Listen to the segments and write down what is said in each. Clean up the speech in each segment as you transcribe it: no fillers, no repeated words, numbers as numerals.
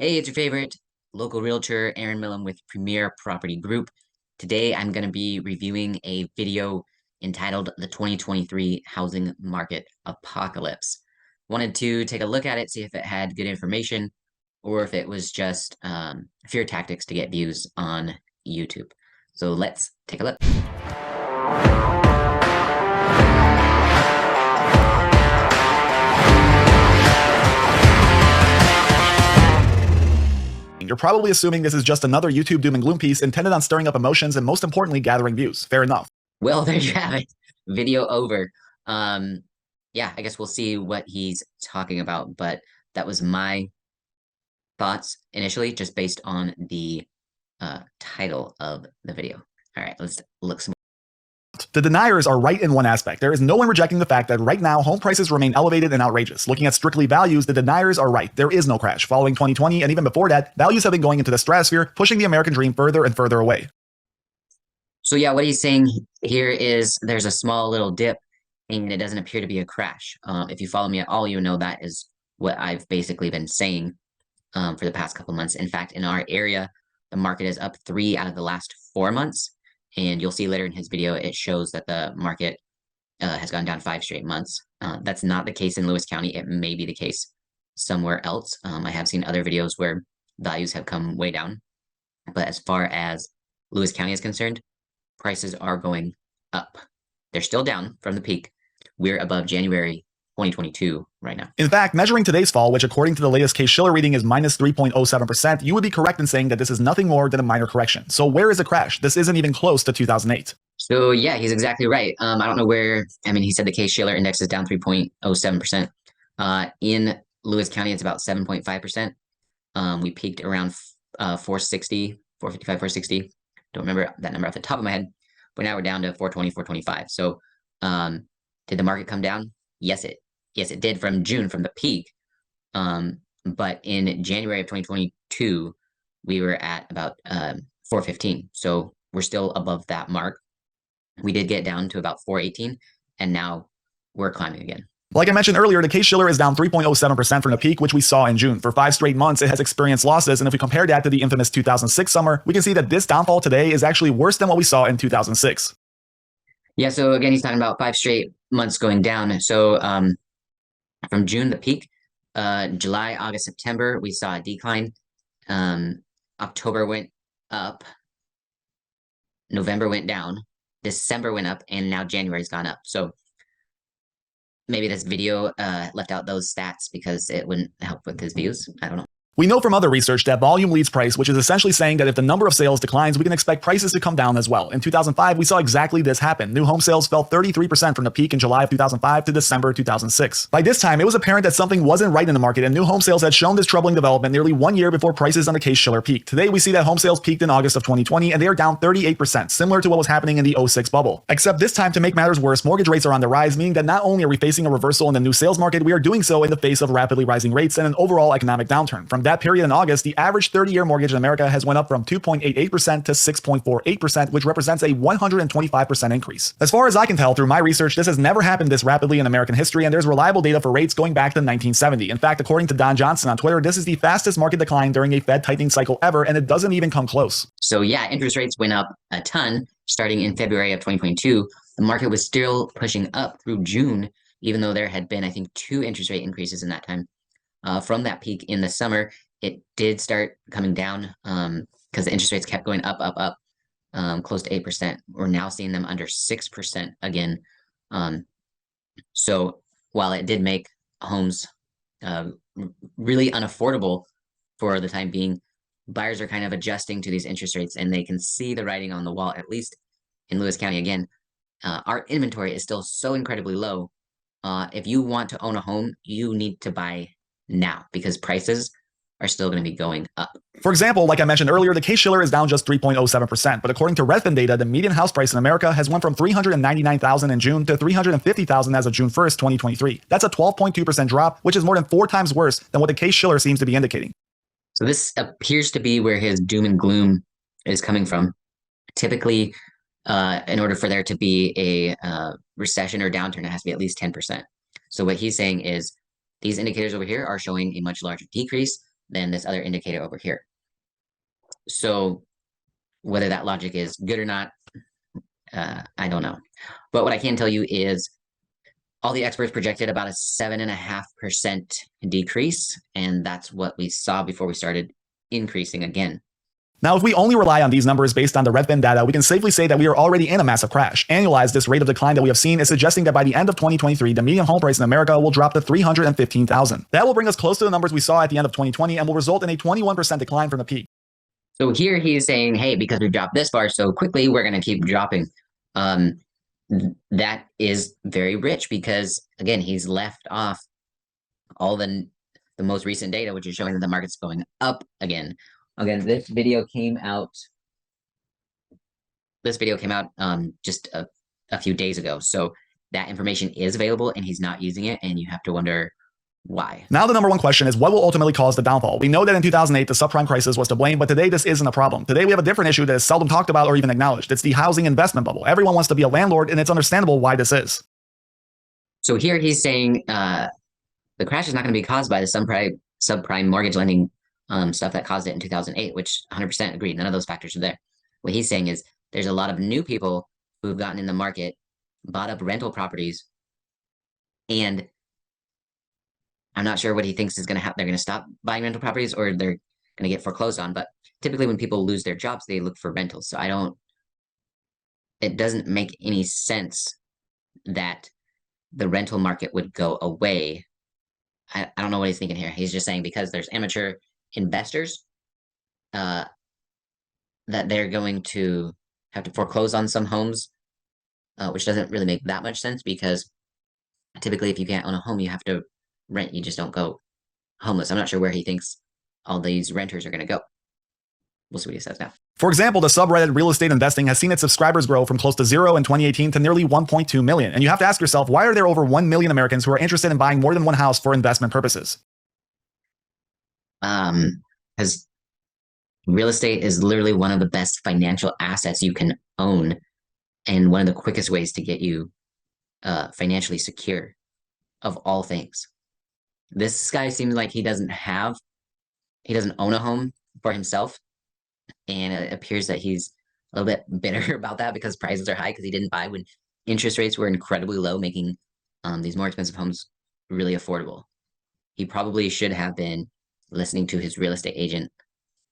Hey, it's your favorite local realtor, Eren Millam with Premier Property Group. Today, I'm going to be reviewing a video entitled The 2023 Housing Market Apocalypse. Wanted to take a look at it, see if it had good information or if it was just fear tactics to get views on YouTube. So let's take a look. You're probably assuming this is just another YouTube doom and gloom piece intended on stirring up emotions and most importantly, gathering views. Fair enough. Well, there you have it. Video over. Yeah, I guess we'll see what he's talking about, but that was my thoughts initially, just based on the title of the video. All right, let's look some. The deniers are right in one aspect. There is no one rejecting the fact that right now home prices remain elevated and outrageous. Looking at strictly values, the deniers are right. There is no crash. Following 2020 and even before that, values have been going into the stratosphere, pushing the American dream further and further away. So yeah, what he's saying here is there's a small little dip and it doesn't appear to be a crash. If you follow me at all, you know that is what I've basically been saying for the past couple months. In fact, in our area, the market is up 3 out of the last 4 months. And you'll see later in his video, it shows that the market has gone down 5 straight months. That's not the case in Lewis County. It may be the case somewhere else. I have seen other videos where values have come way down. But as far as Lewis County is concerned, prices are going up. They're still down from the peak. We're above January 2022 right now. In fact, measuring today's fall, which according to the latest Case-Shiller reading is minus 3.07%, you would be correct in saying that this is nothing more than a minor correction. So where is the crash? This isn't even close to 2008. So yeah, he's exactly right. I don't know where, he said the Case-Shiller index is down 3.07%. In Lewis County, it's about 7.5%. We peaked around 460, 455, 460. Don't remember that number off the top of my head, but now we're down to 420, 425. So did the market come down? Yes, it did from June, from the peak. But in January of 2022, we were at about 415. So we're still above that mark. We did get down to about 418, and now we're climbing again. Like I mentioned earlier, the Case-Shiller is down 3.07% from the peak, which we saw in June. For 5 straight months, it has experienced losses, and if we compare that to the infamous 2006 summer, we can see that this downfall today is actually worse than what we saw in 2006. Yeah, so again, he's talking about 5 straight months going down. So from June, the peak, July, August, September, we saw a decline. October went up, November went down, December went up, and now January's gone up. So maybe this video left out those stats because it wouldn't help with his views. I don't know. We know from other research that volume leads price, which is essentially saying that if the number of sales declines, we can expect prices to come down as well. In 2005, we saw exactly this happen. New home sales fell 33% from the peak in July of 2005 to December 2006. By this time, it was apparent that something wasn't right in the market, and new home sales had shown this troubling development nearly 1 year before prices on the Case-Shiller peaked. Today, we see that home sales peaked in August of 2020, and they are down 38%, similar to what was happening in the '06 bubble. Except this time, to make matters worse, mortgage rates are on the rise, meaning that not only are we facing a reversal in the new sales market, we are doing so in the face of rapidly rising rates and an overall economic downturn. From that period in August, the average 30-year mortgage in America has went up from 2.88% to 6.48%, which represents a 125% increase. As far as I can tell through my research, this has never happened this rapidly in American history, and there's reliable data for rates going back to 1970. In fact, according to Don Johnson on Twitter, this is the fastest market decline during a Fed tightening cycle ever, and it doesn't even come close. So yeah, interest rates went up a ton starting in February of 2022. The market was still pushing up through June, even though there had been, I think, 2 interest rate increases in that time. From that peak in the summer, it did start coming down because the interest rates kept going up, close to 8%. We're now seeing them under 6% again. So while it did make homes really unaffordable for the time being, buyers are kind of adjusting to these interest rates, and they can see the writing on the wall, at least in Lewis County. Again, our inventory is still so incredibly low. If you want to own a home, you need to buy now because prices are still going to be going up. For example, like I mentioned earlier, the Case-Shiller is down just 3.07%, but according to Redfin data, the median house price in America has went from $399,000 in June to $350,000 as of June 1st, 2023. That's a 12.2% drop, which is more than 4 times worse than what the Case-Shiller seems to be indicating. So this appears to be where his doom and gloom is coming from. Typically, in order for there to be a recession or downturn, it has to be at least 10%. So what he's saying is these indicators over here are showing a much larger decrease. than this other indicator over here. So whether that logic is good or not, I don't know. But what I can tell you is all the experts projected about a 7.5% decrease, and that's what we saw before we started increasing again. Now, if we only rely on these numbers based on the Redfin data, we can safely say that we are already in a massive crash. Annualized, this rate of decline that we have seen is suggesting that by the end of 2023, the median home price in America will drop to $315,000. That will bring us close to the numbers we saw at the end of 2020 and will result in a 21% decline from the peak. So here he is saying, hey, because we dropped this far so quickly, we're going to keep dropping. That is very rich because, again, he's left off all the most recent data, which is showing that the market's going up again. Again, this video came out just a few days ago. So that information is available and he's not using it, and you have to wonder why. Now the number one question is what will ultimately cause the downfall? We know that in 2008 the subprime crisis was to blame, but today this isn't a problem. Today we have a different issue that is seldom talked about or even acknowledged. It's the housing investment bubble. Everyone wants to be a landlord, and it's understandable why this is. So here he's saying the crash is not going to be caused by the subprime mortgage lending stuff that caused it in 2008, which 100% agreed. None of those factors are there. What he's saying is there's a lot of new people who've gotten in the market, bought up rental properties, and I'm not sure what he thinks is going to happen. They're going to stop buying rental properties or they're going to get foreclosed on. But typically when people lose their jobs, they look for rentals. So it doesn't make any sense that the rental market would go away. I don't know what he's thinking here. He's just saying because there's amateur investors that they're going to have to foreclose on some homes, which doesn't really make that much sense because typically if you can't own a home, you have to rent. You just don't go homeless. I'm not sure where he thinks all these renters are going to go. We'll see what he says now. For example, the subreddit Real Estate Investing has seen its subscribers grow from close to 0 in 2018 to nearly 1.2 million. And you have to ask yourself, why are there over 1 million Americans who are interested in buying more than one house for investment purposes? Because real estate is literally one of the best financial assets you can own and one of the quickest ways to get you financially secure of all things. This guy seems like he doesn't own a home for himself. And it appears that he's a little bit bitter about that because prices are high because he didn't buy when interest rates were incredibly low, making these more expensive homes really affordable. He probably should have been listening to his real estate agent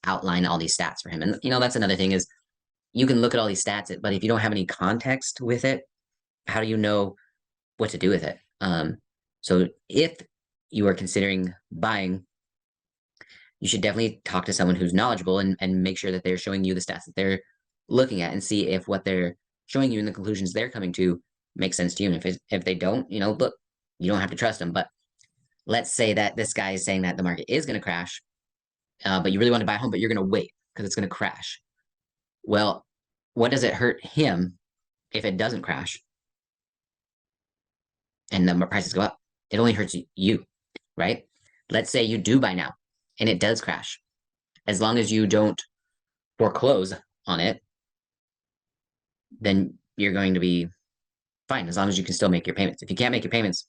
outline all these stats for him. And, that's another thing is you can look at all these stats, but if you don't have any context with it, how do you know what to do with it? So if you are considering buying, you should definitely talk to someone who's knowledgeable and make sure that they're showing you the stats that they're looking at and see if what they're showing you and the conclusions they're coming to make sense to you. And if they don't, look, you don't have to trust them. But let's say that this guy is saying that the market is going to crash, but you really want to buy a home, but you're going to wait because it's going to crash. Well, what does it hurt him if it doesn't crash and the prices go up? It only hurts you, right? Let's say you do buy now and it does crash. As long as you don't foreclose on it, then you're going to be fine, as long as you can still make your payments. If you can't make your payments,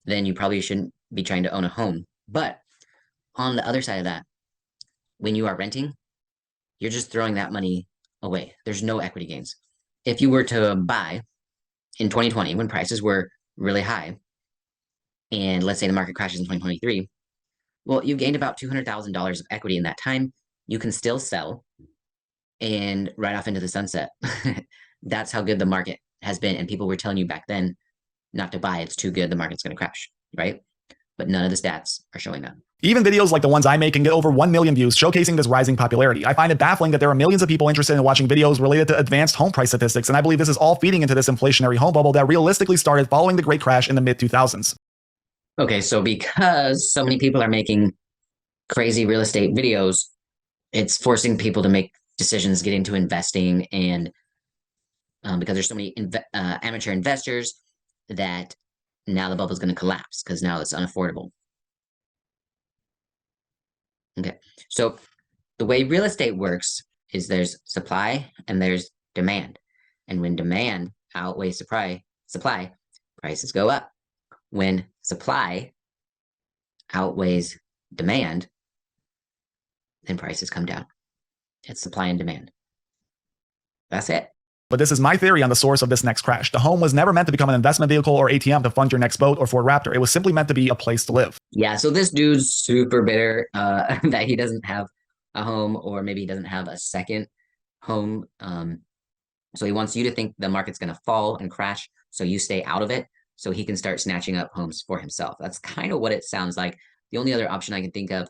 then you probably shouldn't be trying to own a home. But on the other side of that, when you are renting, you're just throwing that money away. There's no equity gains. If you were to buy in 2020, when prices were really high, and let's say the market crashes in 2023, well, you gained about $200,000 of equity in that time. You can still sell and ride off into the sunset. That's how good the market has been. And people were telling you back then not to buy. It's too good. The market's going to crash, right? But none of the stats are showing that. Even videos like the ones I make can get over 1 million views, showcasing this rising popularity. I find it baffling that there are millions of people interested in watching videos related to advanced home price statistics, and I believe this is all feeding into this inflationary home bubble that realistically started following the Great Crash in the mid-2000s. Okay, so because so many people are making crazy real estate videos, it's forcing people to make decisions, get into investing, and because there's so many amateur investors that now the bubble is going to collapse because now it's unaffordable. Okay, so the way real estate works is there's supply and there's demand. And when demand outweighs supply, prices go up. When supply outweighs demand, then prices come down. It's supply and demand. That's it. But this is my theory on the source of this next crash. The home was never meant to become an investment vehicle or ATM to fund your next boat or Ford Raptor. It was simply meant to be a place to live. Yeah, so this dude's super bitter that he doesn't have a home, or maybe he doesn't have a second home. So he wants you to think the market's going to fall and crash, so you stay out of it, so he can start snatching up homes for himself. That's kind of what it sounds like. The only other option I can think of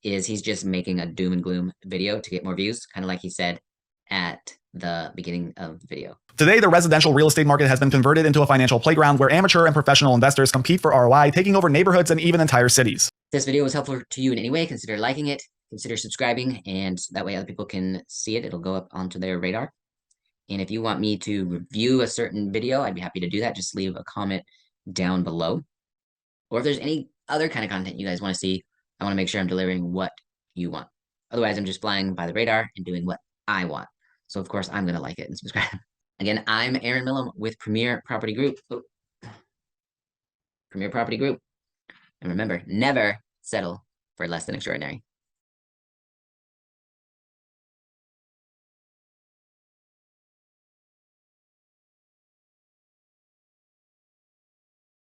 is he's just making a doom and gloom video to get more views, kind of like he said at the beginning of the video. Today, the residential real estate market has been converted into a financial playground where amateur and professional investors compete for ROI, taking over neighborhoods and even entire cities. If this video was helpful to you in any way, consider liking it, consider subscribing, and that way other people can see it. It'll go up onto their radar. And if you want me to review a certain video, I'd be happy to do that. Just leave a comment down below. Or if there's any other kind of content you guys want to see, I want to make sure I'm delivering what you want. Otherwise, I'm just flying by the radar and doing what I want. So, of course, I'm going to like it and subscribe. Again, I'm Eren Millam with Premier Property Group. Oh. Premier Property Group. And remember, never settle for less than extraordinary.